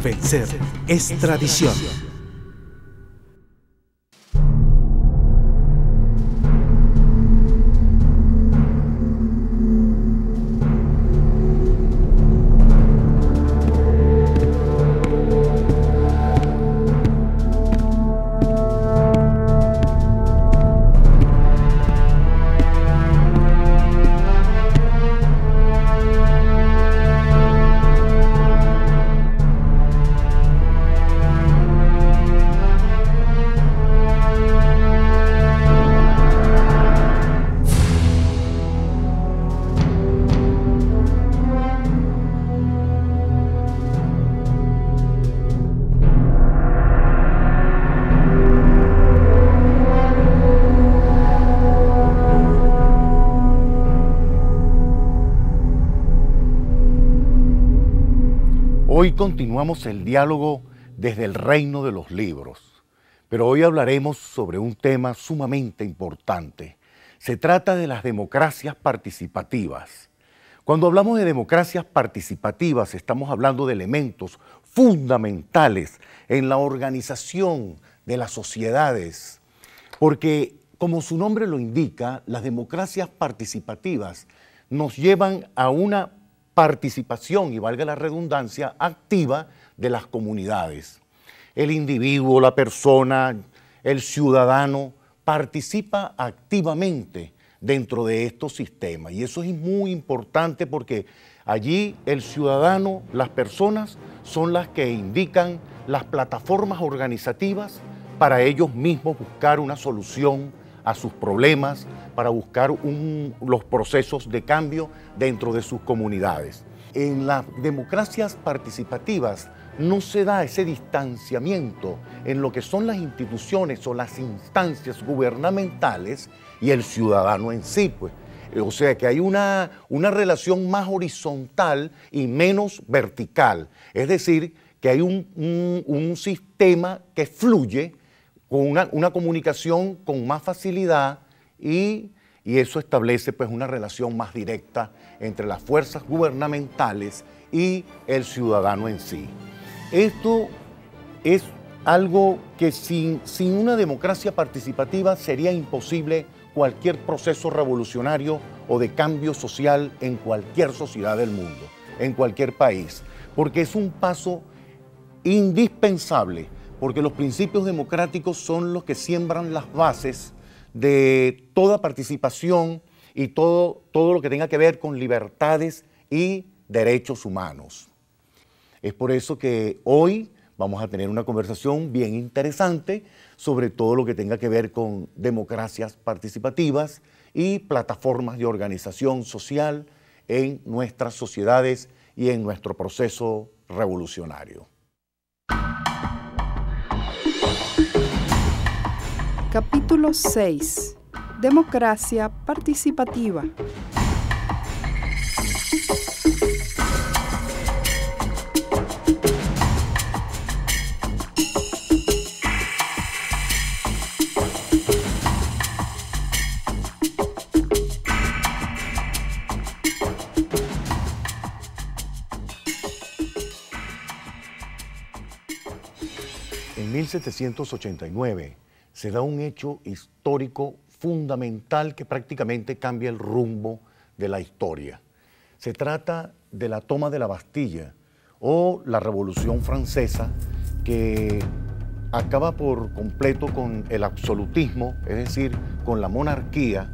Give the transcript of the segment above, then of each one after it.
Vencer es tradición. Hoy continuamos el diálogo desde el reino de los libros, pero hoy hablaremos sobre un tema sumamente importante. Se trata de las democracias participativas. Cuando hablamos de democracias participativas, estamos hablando de elementos fundamentales en la organización de las sociedades, porque, como su nombre lo indica, las democracias participativas nos llevan a una participación, y valga la redundancia, activa de las comunidades. El individuo, la persona, el ciudadano participa activamente dentro de estos sistemas, y eso es muy importante porque allí el ciudadano, las personas, son las que indican las plataformas organizativas para ellos mismos buscar una solución a sus problemas, para buscar los procesos de cambio dentro de sus comunidades. En las democracias participativas no se da ese distanciamiento en lo que son las instituciones o las instancias gubernamentales y el ciudadano en sí, pues. O sea que hay una relación más horizontal y menos vertical. Es decir, que hay un sistema que fluye con una comunicación con más facilidad y eso establece pues una relación más directa entre las fuerzas gubernamentales y el ciudadano en sí. Esto es algo que sin una democracia participativa sería imposible cualquier proceso revolucionario o de cambio social en cualquier sociedad del mundo, en cualquier país, porque es un paso indispensable, porque los principios democráticos son los que siembran las bases de toda participación y todo lo que tenga que ver con libertades y derechos humanos. Es por eso que hoy vamos a tener una conversación bien interesante sobre todo lo que tenga que ver con democracias participativas y plataformas de organización social en nuestras sociedades y en nuestro proceso revolucionario. Capítulo 6. Democracia participativa. En 1789 se da un hecho histórico fundamental que prácticamente cambia el rumbo de la historia. Se trata de la toma de la Bastilla o la Revolución Francesa, que acaba por completo con el absolutismo, es decir, con la monarquía,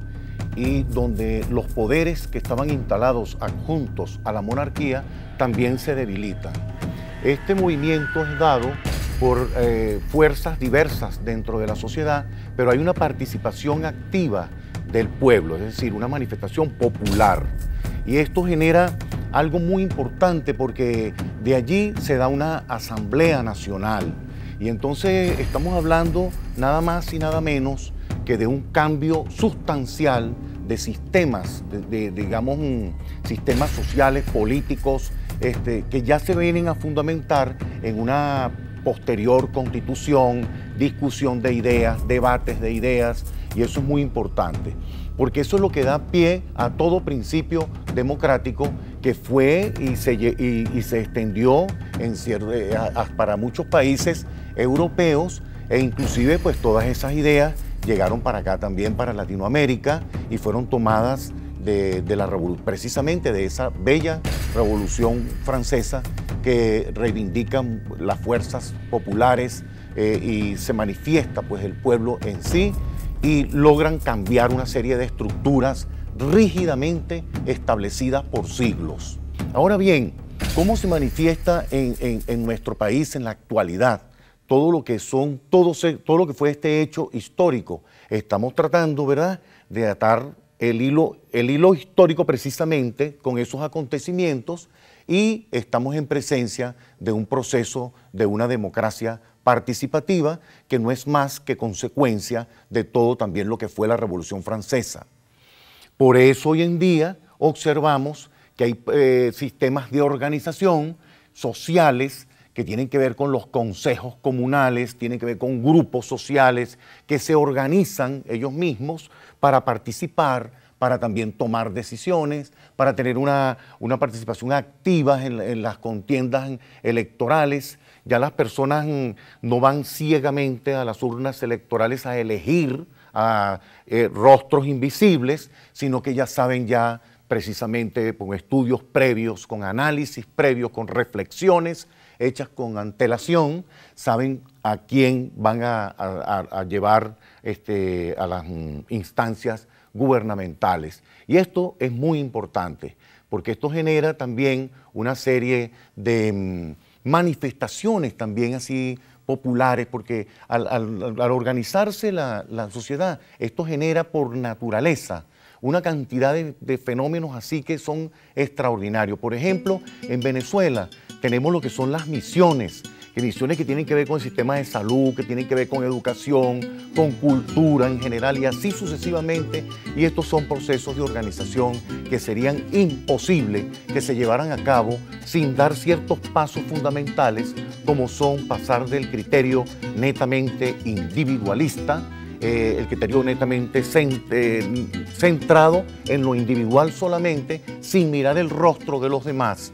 y donde los poderes que estaban instalados adjuntos a la monarquía también se debilitan. Este movimiento es dado por fuerzas diversas dentro de la sociedad, pero hay una participación activa del pueblo, es decir, una manifestación popular. Y esto genera algo muy importante porque de allí se da una asamblea nacional. Y entonces estamos hablando nada más y nada menos que de un cambio sustancial de sistemas, digamos, sistemas sociales, políticos, que ya se vienen a fundamentar en una posterior constitución, discusión de ideas, debates de ideas, y eso es muy importante, porque eso es lo que da pie a todo principio democrático que fue y se extendió para muchos países europeos, e inclusive pues todas esas ideas llegaron para acá también, para Latinoamérica, y fueron tomadas precisamente de esa bella revolución francesa que reivindican las fuerzas populares y se manifiesta pues el pueblo en sí, y logran cambiar una serie de estructuras rígidamente establecidas por siglos. Ahora bien, ¿cómo se manifiesta en nuestro país en la actualidad todo lo que fue este hecho histórico? Estamos tratando, ¿verdad?, de atar el hilo histórico precisamente con esos acontecimientos, y estamos en presencia de un proceso de una democracia participativa que no es más que consecuencia de todo también lo que fue la Revolución Francesa. Por eso hoy en día observamos que hay sistemas de organización sociales que tienen que ver con los consejos comunales, tienen que ver con grupos sociales que se organizan ellos mismos para participar, para también tomar decisiones, para tener una participación activa en las contiendas electorales. Ya las personas no van ciegamente a las urnas electorales a elegir a rostros invisibles, sino que ya saben ya precisamente con estudios previos, con análisis previos, con reflexiones hechas con antelación, saben a quién van a llevar a las instancias gubernamentales. Y esto es muy importante, porque esto genera también una serie de manifestaciones también así populares, porque al organizarse la sociedad, esto genera por naturaleza una cantidad de fenómenos así que son extraordinarios. Por ejemplo, en Venezuela tenemos lo que son las misiones que tienen que ver con el sistema de salud, que tienen que ver con educación, con cultura en general, y así sucesivamente. Y estos son procesos de organización que serían imposibles que se llevaran a cabo sin dar ciertos pasos fundamentales, como son pasar del criterio netamente individualista, el criterio netamente centrado en lo individual solamente, sin mirar el rostro de los demás.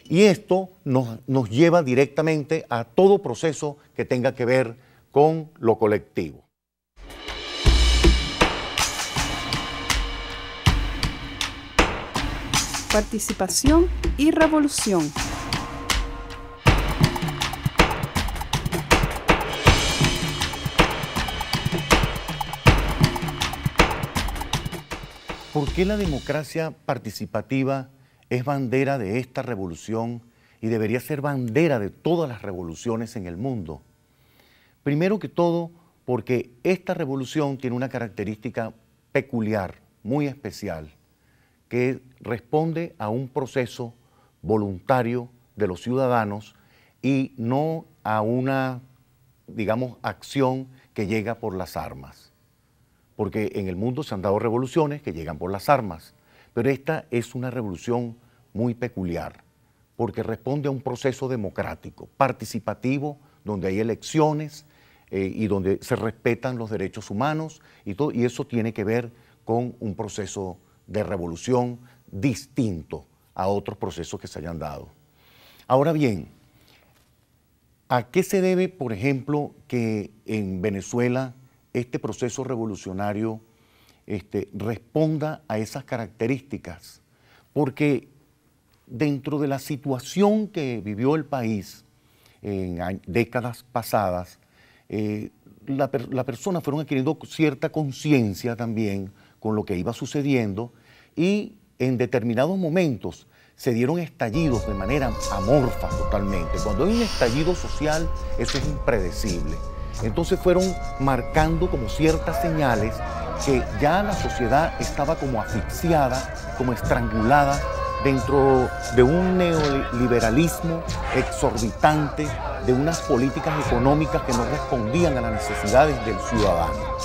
Y esto nos lleva directamente a todo proceso que tenga que ver con lo colectivo. Participación y revolución. ¿Por qué la democracia participativa es bandera de esta revolución y debería ser bandera de todas las revoluciones en el mundo? Primero que todo, porque esta revolución tiene una característica peculiar, muy especial, que responde a un proceso voluntario de los ciudadanos y no a una, digamos, acción que llega por las armas. Porque en el mundo se han dado revoluciones que llegan por las armas, pero esta es una revolución muy peculiar, porque responde a un proceso democrático, participativo, donde hay elecciones y donde se respetan los derechos humanos, y eso tiene que ver con un proceso de revolución distinto a otros procesos que se hayan dado. Ahora bien, ¿a qué se debe, por ejemplo, que en Venezuela este proceso revolucionario responda a esas características? Porque dentro de la situación que vivió el país en décadas pasadas, la persona fueron adquiriendo cierta conciencia también con lo que iba sucediendo y en determinados momentos se dieron estallidos de manera amorfa totalmente. Cuando hay un estallido social, eso es impredecible. Entonces fueron marcando como ciertas señales que ya la sociedad estaba como asfixiada, como estrangulada dentro de un neoliberalismo exorbitante, de unas políticas económicas que no respondían a las necesidades del ciudadano.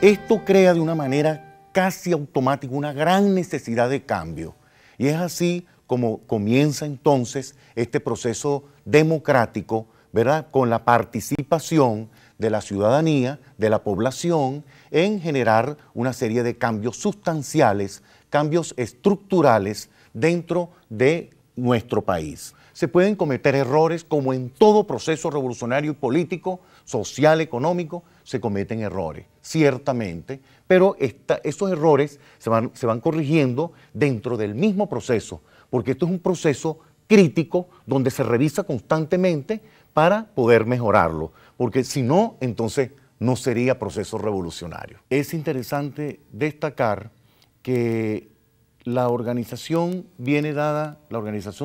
Esto crea de una manera casi automática una gran necesidad de cambio. Y es así como comienza entonces este proceso democrático, ¿verdad?, con la participación de la ciudadanía, de la población, en generar una serie de cambios sustanciales, cambios estructurales dentro de nuestro país. Se pueden cometer errores como en todo proceso revolucionario y político, social, económico, se cometen errores, ciertamente, pero esos errores se van corrigiendo dentro del mismo proceso, porque esto es un proceso crítico donde se revisa constantemente para poder mejorarlo, porque si no, entonces no sería proceso revolucionario. Es interesante destacar que la organización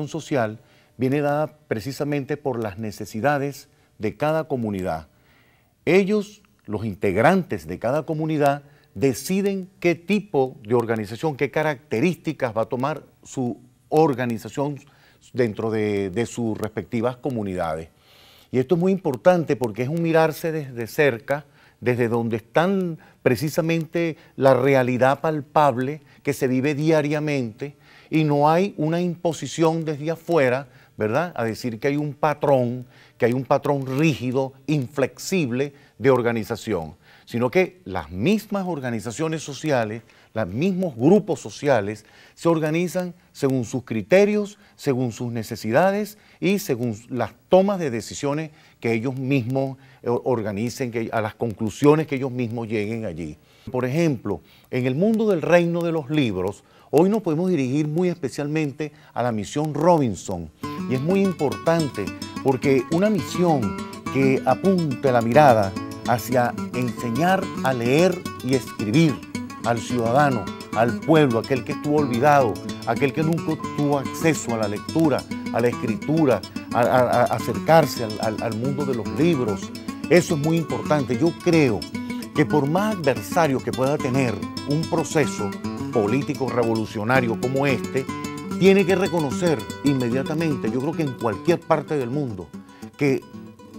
social viene dada precisamente por las necesidades de cada comunidad. Ellos, los integrantes de cada comunidad, deciden qué tipo de organización, qué características va a tomar su organización dentro de sus respectivas comunidades. Y esto es muy importante porque es un mirarse desde cerca, desde donde están precisamente la realidad palpable que se vive diariamente, y no hay una imposición desde afuera, ¿verdad?, a decir que hay un patrón rígido, inflexible de organización, sino que las mismas organizaciones sociales, los mismos grupos sociales se organizan según sus criterios, según sus necesidades y según las tomas de decisiones que ellos mismos organicen, a las conclusiones que ellos mismos lleguen allí. Por ejemplo, en el mundo del reino de los libros, hoy nos podemos dirigir muy especialmente a la misión Robinson, y es muy importante porque una misión que apunte la mirada hacia enseñar a leer y escribir al ciudadano, al pueblo, aquel que estuvo olvidado, aquel que nunca tuvo acceso a la lectura, a la escritura, a acercarse al mundo de los libros. Eso es muy importante. Yo creo que por más adversario que pueda tener un proceso político revolucionario como este, tiene que reconocer inmediatamente, yo creo que en cualquier parte del mundo, que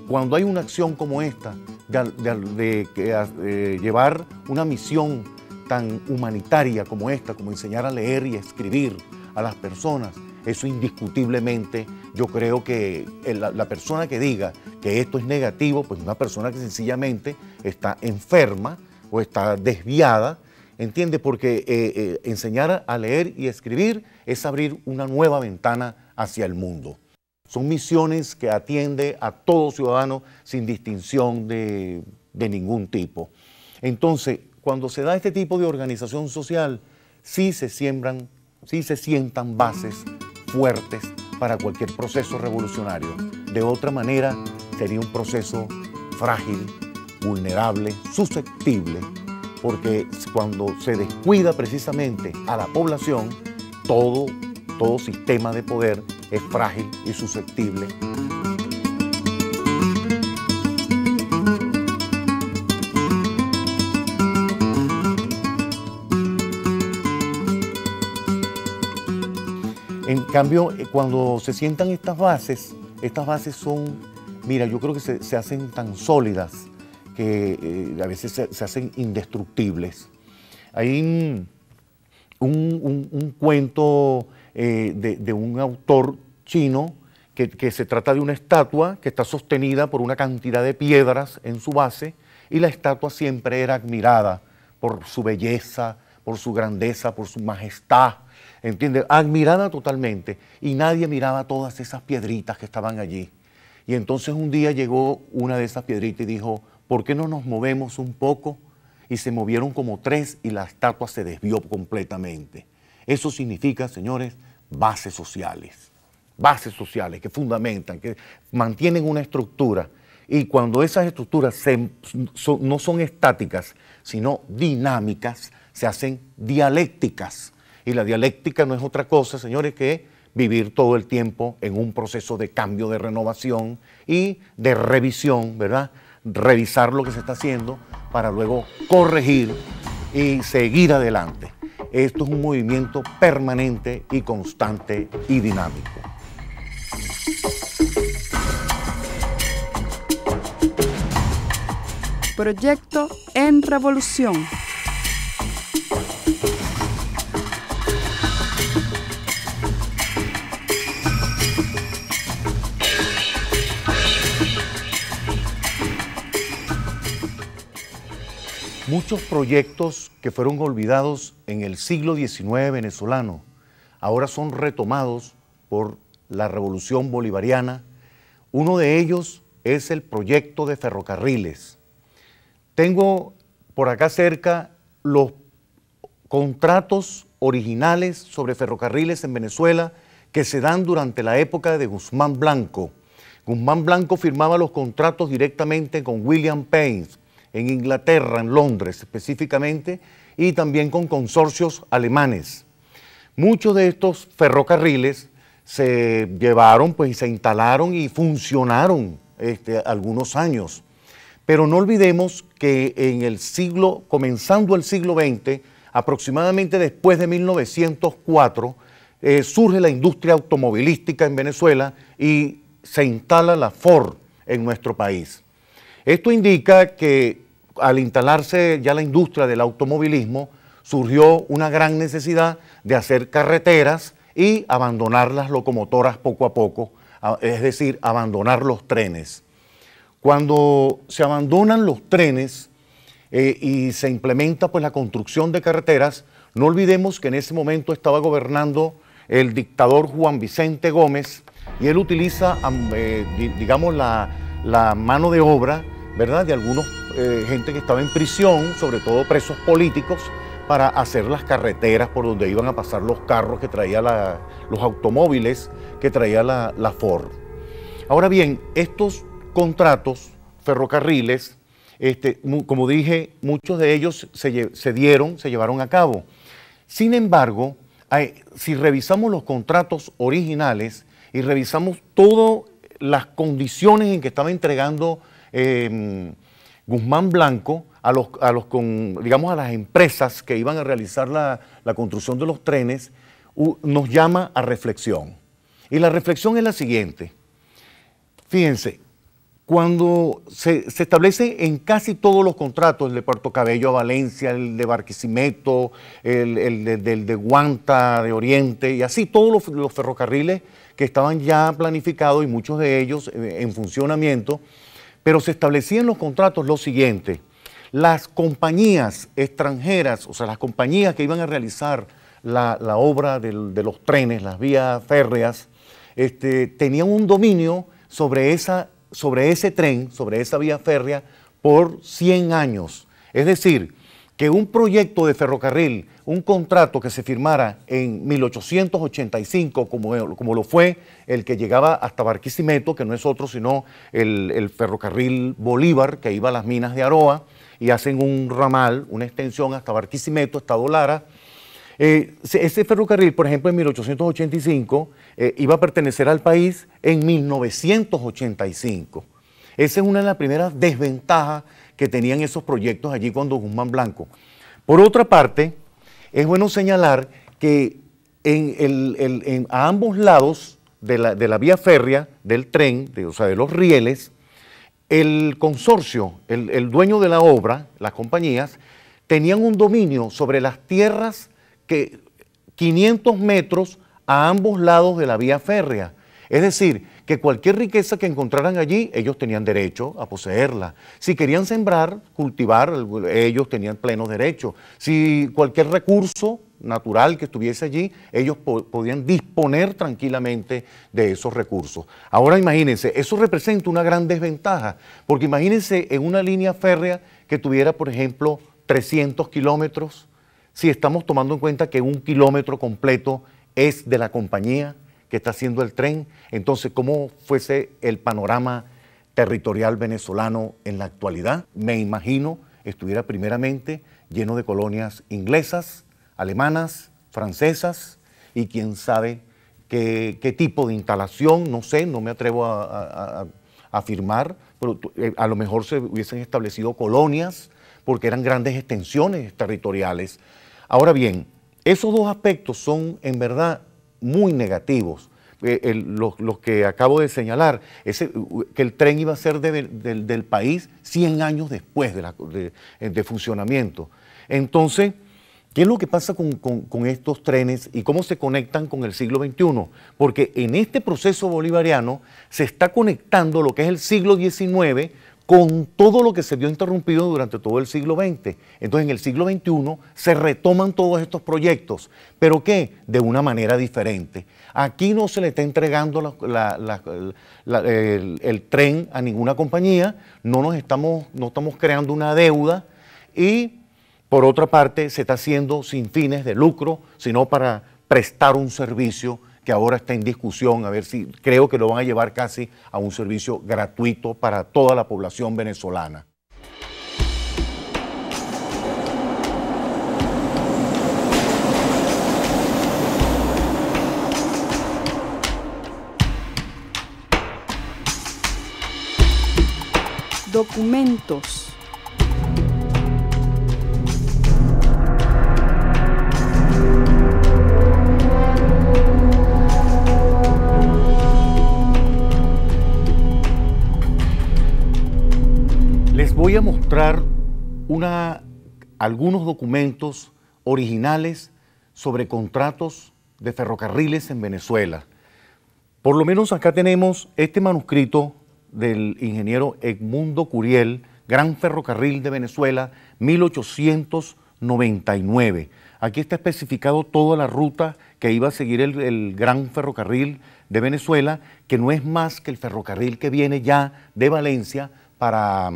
cuando hay una acción como esta, de llevar una misión tan humanitaria como esta, como enseñar a leer y a escribir a las personas, eso indiscutiblemente, yo creo que la persona que diga que esto es negativo, pues una persona que sencillamente está enferma o está desviada, ¿entiende? Porque enseñar a leer y escribir es abrir una nueva ventana hacia el mundo. Son misiones que atiende a todo ciudadano sin distinción de ningún tipo. Entonces, cuando se da este tipo de organización social, sí se sientan bases fuertes para cualquier proceso revolucionario. De otra manera, sería un proceso frágil, vulnerable, susceptible, porque cuando se descuida precisamente a la población, todo sistema de poder es frágil y susceptible. En cambio, cuando se sientan estas bases son, mira, yo creo que se hacen tan sólidas que a veces se hacen indestructibles. Hay un cuento de un autor chino que se trata de una estatua que está sostenida por una cantidad de piedras en su base, y la estatua siempre era admirada por su belleza, por su grandeza, por su majestad, ¿entiendes? Admirada totalmente, y nadie miraba todas esas piedritas que estaban allí. Y entonces un día llegó una de esas piedritas y dijo, ¿por qué no nos movemos un poco? Y se movieron como tres y la estatua se desvió completamente. Eso significa, señores, bases sociales que fundamentan, que mantienen una estructura. Y cuando esas estructuras no son estáticas, sino dinámicas, se hacen dialécticas. Y la dialéctica no es otra cosa, señores, que vivir todo el tiempo en un proceso de cambio, de renovación y de revisión, ¿verdad? Revisar lo que se está haciendo para luego corregir y seguir adelante. Esto es un movimiento permanente y constante y dinámico. Proyecto en revolución. Muchos proyectos que fueron olvidados en el siglo XIX venezolano ahora son retomados por la Revolución Bolivariana. Uno de ellos es el proyecto de ferrocarriles. Tengo por acá cerca los contratos originales sobre ferrocarriles en Venezuela que se dan durante la época de Guzmán Blanco. Guzmán Blanco firmaba los contratos directamente con William Penn en Inglaterra, en Londres específicamente, y también con consorcios alemanes. Muchos de estos ferrocarriles se llevaron pues, y se instalaron y funcionaron algunos años. Pero no olvidemos que en el siglo, comenzando el siglo XX, aproximadamente después de 1904, surge la industria automovilística en Venezuela y se instala la Ford en nuestro país. Esto indica que al instalarse ya la industria del automovilismo, surgió una gran necesidad de hacer carreteras y abandonar las locomotoras poco a poco, es decir, abandonar los trenes. Cuando se abandonan los trenes y se implementa pues, la construcción de carreteras, no olvidemos que en ese momento estaba gobernando el dictador Juan Vicente Gómez y él utiliza, digamos, la mano de obra, ¿verdad?, de algunos gente que estaba en prisión, sobre todo presos políticos, para hacer las carreteras por donde iban a pasar los carros que traía los automóviles que traía la Ford. Ahora bien, estos contratos ferrocarriles, como dije, muchos de ellos se llevaron a cabo. Sin embargo, si revisamos los contratos originales y revisamos todas las condiciones en que estaba entregando Guzmán Blanco a las empresas que iban a realizar la construcción de los trenes, nos llama a reflexión. Y la reflexión es la siguiente. Fíjense, cuando se establece en casi todos los contratos, el de Puerto Cabello a Valencia, el de Barquisimeto, el de Guanta de Oriente, y así todos los ferrocarriles que estaban ya planificados y muchos de ellos en funcionamiento, pero se establecía en los contratos lo siguiente: las compañías extranjeras, o sea, las compañías que iban a realizar la obra de los trenes, las vías férreas, tenían un dominio sobre ese tren, sobre esa vía férrea, por 100 años. Es decir, que un proyecto de ferrocarril, un contrato que se firmara en 1885, como lo fue el que llegaba hasta Barquisimeto, que no es otro sino el ferrocarril Bolívar, que iba a las minas de Aroa, y hacen un ramal, una extensión hasta Barquisimeto, Estado Lara. Ese ferrocarril, por ejemplo, en 1885, iba a pertenecer al país en 1985. Esa es una de las primeras desventajas que tenían esos proyectos allí cuando Guzmán Blanco. Por otra parte, es bueno señalar que a ambos lados de la vía férrea, del tren, o sea, de los rieles, el consorcio, el dueño de la obra, las compañías, tenían un dominio sobre las tierras que 500 metros a ambos lados de la vía férrea. Es decir, que cualquier riqueza que encontraran allí, ellos tenían derecho a poseerla. Si querían sembrar, cultivar, ellos tenían pleno derecho. Si cualquier recurso natural que estuviese allí, ellos podían disponer tranquilamente de esos recursos. Ahora imagínense, eso representa una gran desventaja, porque imagínense en una línea férrea que tuviera, por ejemplo, 300 kilómetros, si estamos tomando en cuenta que 1 kilómetro completo es de la compañía que está haciendo el tren, entonces, ¿cómo fuese el panorama territorial venezolano en la actualidad, me imagino, estuviera primeramente lleno de colonias inglesas, alemanas, francesas y quién sabe qué tipo de instalación, no sé, no me atrevo a afirmar, pero a lo mejor se hubiesen establecido colonias porque eran grandes extensiones territoriales. Ahora bien, esos dos aspectos son en verdad muy negativos. Los que acabo de señalar, que el tren iba a ser del país 100 años después de funcionamiento. Entonces, ¿qué es lo que pasa con estos trenes y cómo se conectan con el siglo XXI? Porque en este proceso bolivariano se está conectando lo que es el siglo XIX con todo lo que se vio interrumpido durante todo el siglo XX. Entonces, en el siglo XXI se retoman todos estos proyectos, ¿pero qué? De una manera diferente. Aquí no se le está entregando el tren a ninguna compañía, no estamos creando una deuda y, por otra parte, se está haciendo sin fines de lucro, sino para prestar un servicio que ahora está en discusión, a ver si creo que lo van a llevar casi a un servicio gratuito para toda la población venezolana. Documentos. Les voy a mostrar algunos documentos originales sobre contratos de ferrocarriles en Venezuela. Por lo menos acá tenemos este manuscrito del ingeniero Edmundo Curiel, Gran Ferrocarril de Venezuela, 1899. Aquí está especificado toda la ruta que iba a seguir el Gran Ferrocarril de Venezuela, que no es más que el ferrocarril que viene ya de Valencia para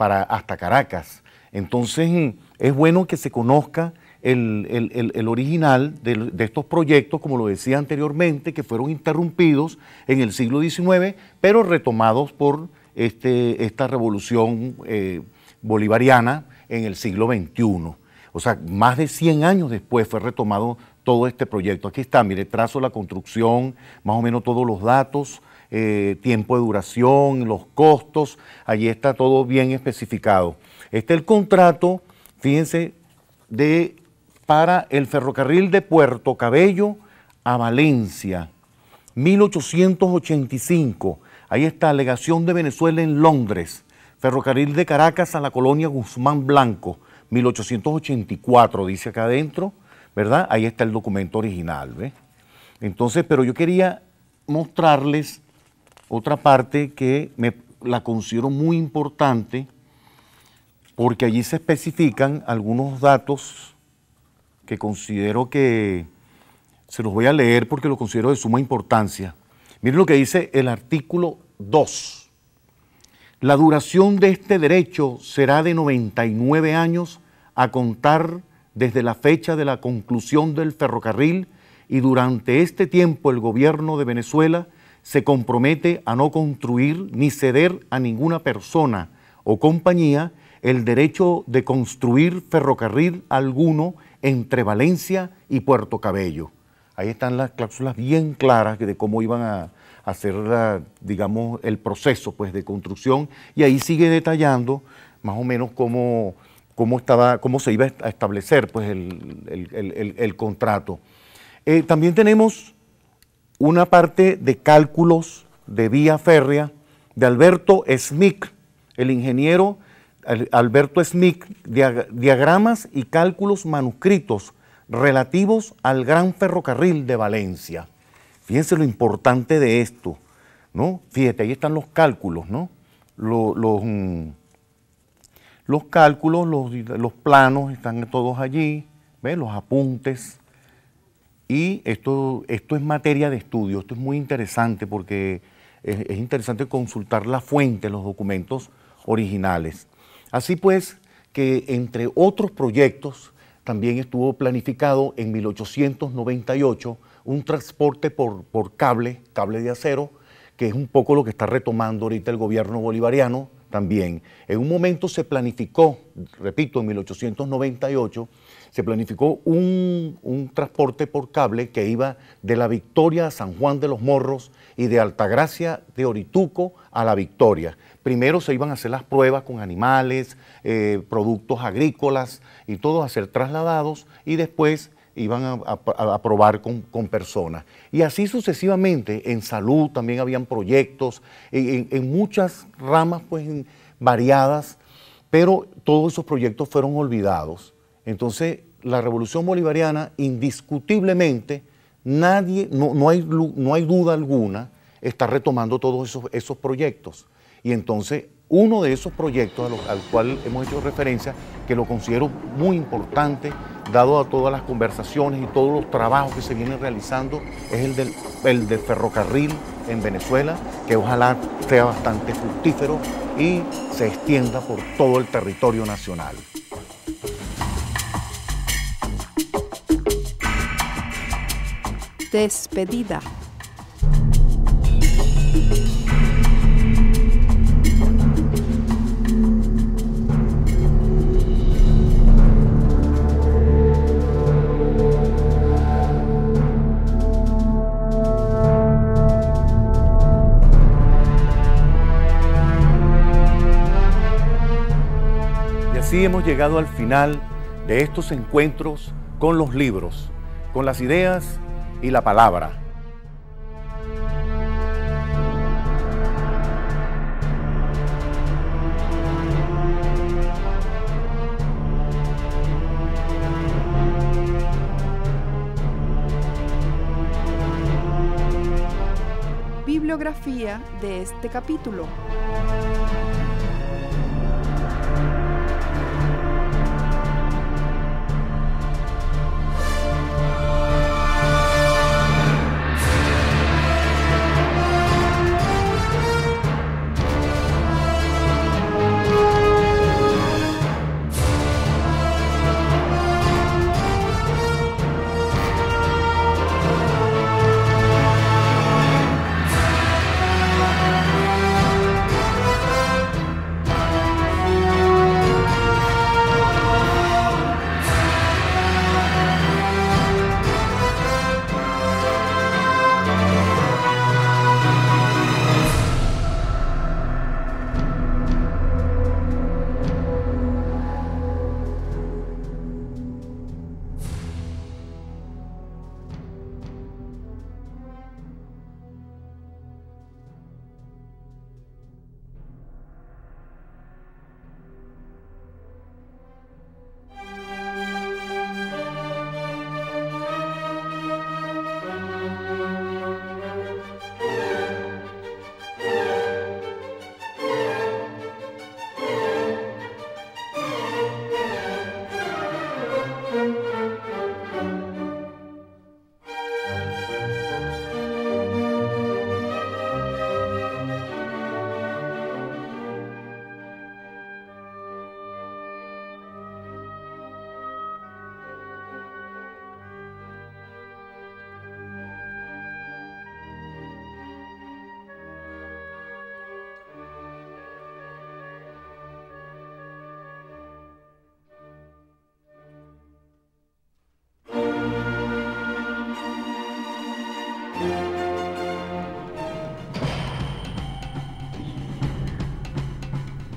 hasta Caracas. Entonces es bueno que se conozca el original de estos proyectos, como lo decía anteriormente, que fueron interrumpidos en el siglo XIX, pero retomados por esta revolución bolivariana en el siglo XXI. O sea, más de 100 años después fue retomado todo este proyecto. Aquí está, mire, trazo de la construcción, más o menos todos los datos, tiempo de duración, los costos, allí está todo bien especificado. Este es el contrato, fíjense, para el ferrocarril de Puerto Cabello a Valencia, 1885. Ahí está, Legación de Venezuela en Londres. Ferrocarril de Caracas a la colonia Guzmán Blanco, 1884, dice acá adentro, ¿verdad? Ahí está el documento original, ¿ves? Entonces, pero yo quería mostrarles otra parte que la considero muy importante, porque allí se especifican algunos datos que considero que se los voy a leer porque lo considero de suma importancia. Miren lo que dice el artículo 2. La duración de este derecho será de 99 años a contar desde la fecha de la conclusión del ferrocarril, y durante este tiempo el gobierno de Venezuela se compromete a no construir ni ceder a ninguna persona o compañía el derecho de construir ferrocarril alguno entre Valencia y Puerto Cabello. Ahí están las cláusulas bien claras de cómo iban a hacer, digamos, el proceso pues, de construcción, y ahí sigue detallando más o menos cómo se iba a establecer pues, el contrato. También tenemos una parte de cálculos de vía férrea de Alberto Smith, el ingeniero Alberto Smith, diagramas y cálculos manuscritos relativos al Gran Ferrocarril de Valencia. Fíjense lo importante de esto, ¿no? Fíjate, ahí están los cálculos, ¿no? Los cálculos, los planos están todos allí, ¿ves? Los apuntes. Y esto es materia de estudio, esto es muy interesante porque es interesante consultar la fuente, los documentos originales. Así pues, que entre otros proyectos también estuvo planificado en 1898 un transporte por cable de acero, que es un poco lo que está retomando ahorita el gobierno bolivariano también. En un momento se planificó, repito, en 1898, se planificó un transporte por cable que iba de La Victoria a San Juan de los Morros y de Altagracia de Orituco a La Victoria. Primero se iban a hacer las pruebas con animales, productos agrícolas y todos a ser trasladados, y después iban a probar con personas. Y así sucesivamente. En salud también habían proyectos, en muchas ramas pues variadas, pero todos esos proyectos fueron olvidados. Entonces, la Revolución Bolivariana, indiscutiblemente, no hay duda alguna, está retomando todos esos proyectos. Y entonces, uno de esos proyectos al cual hemos hecho referencia, que lo considero muy importante, dado a todas las conversaciones y todos los trabajos que se vienen realizando, es el del ferrocarril en Venezuela, que ojalá sea bastante fructífero y se extienda por todo el territorio nacional. Despedida. Y así hemos llegado al final de estos encuentros con los libros, con las ideas y la palabra. Bibliografía de este capítulo.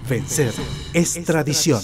Vencer es tradición.